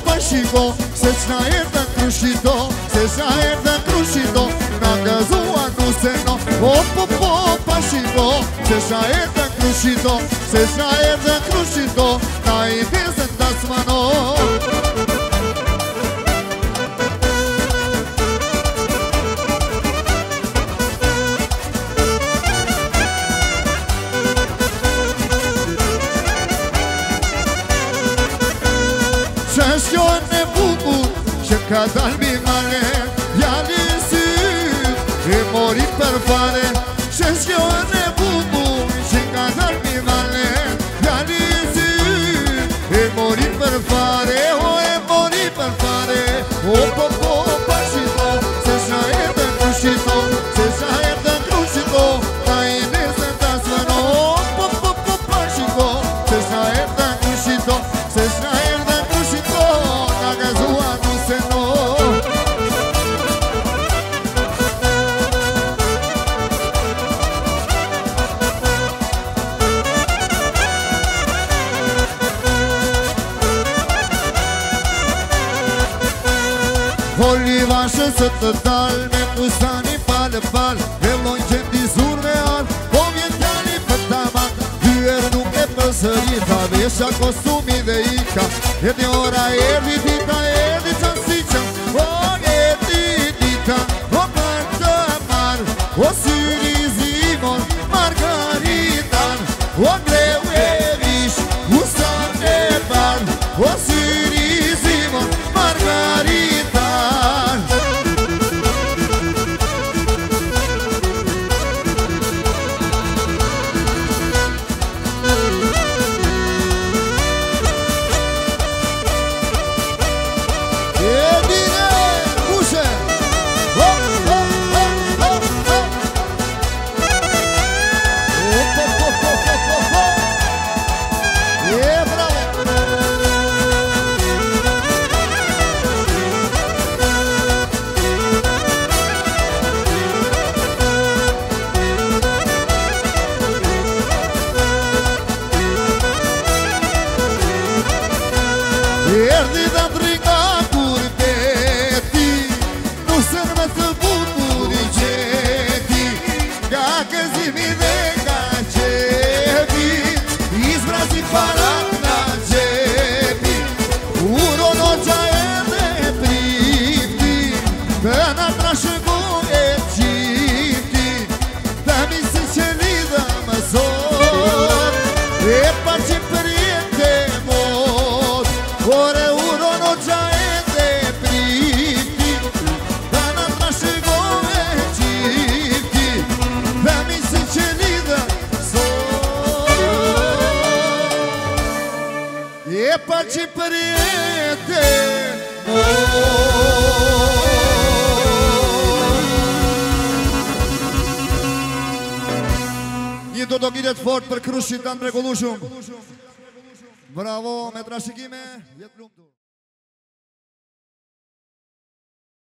pa shiko, se qna erdhe krushito, se qna erdhe krushito, na gëzua nuseno. Pa shiko, se qna erdhe krushito, se qna erdhe krushito, na I vizën dasmano. Qeshjon e bukur që ka dalbi mare, djali sy e mori për fare. Qeshjon e bukur që ka dalbi mare, djali sy e mori për fare. O e mori për fare. O po pa shito, se qa erdhe krushito, se qa erdhe krushito, ta I nesën ta sveno. Po pa shiko, se qa erdhe krushito, se qa erdhe na gëzua nuseno. Holi vashën së të dal, me musani falë, vellon që ndizur me al, po vjen tjali për taman, dyer nuk e përsërita, vesha kostumi dhe ika, erdi ora, erdi dita, erdi qansiqa, o erdi dita, o për të marë, o syri zimon, margaritan, o greu e vish, usan e barë, o syri zimon, margaritan. Erdi dhe ndringa kur beti, nusën me të bukur I gjeti, nga gëzimi dhe nga qepi, izbrazi parat nga gjepi, uro no qa edhe pripti, dhe nga trashëgo e qipti, dhe misi që lidhe më zor, e pa që përjete mot. Ore uro no qa edhe pripti, dhe në trashëgo e qipti, dhe misi që lidhe sot, e pa që përjete Një do gilet fort për Krushit të mrekullushum. Bravo, me trashëgime, jetë lumtur.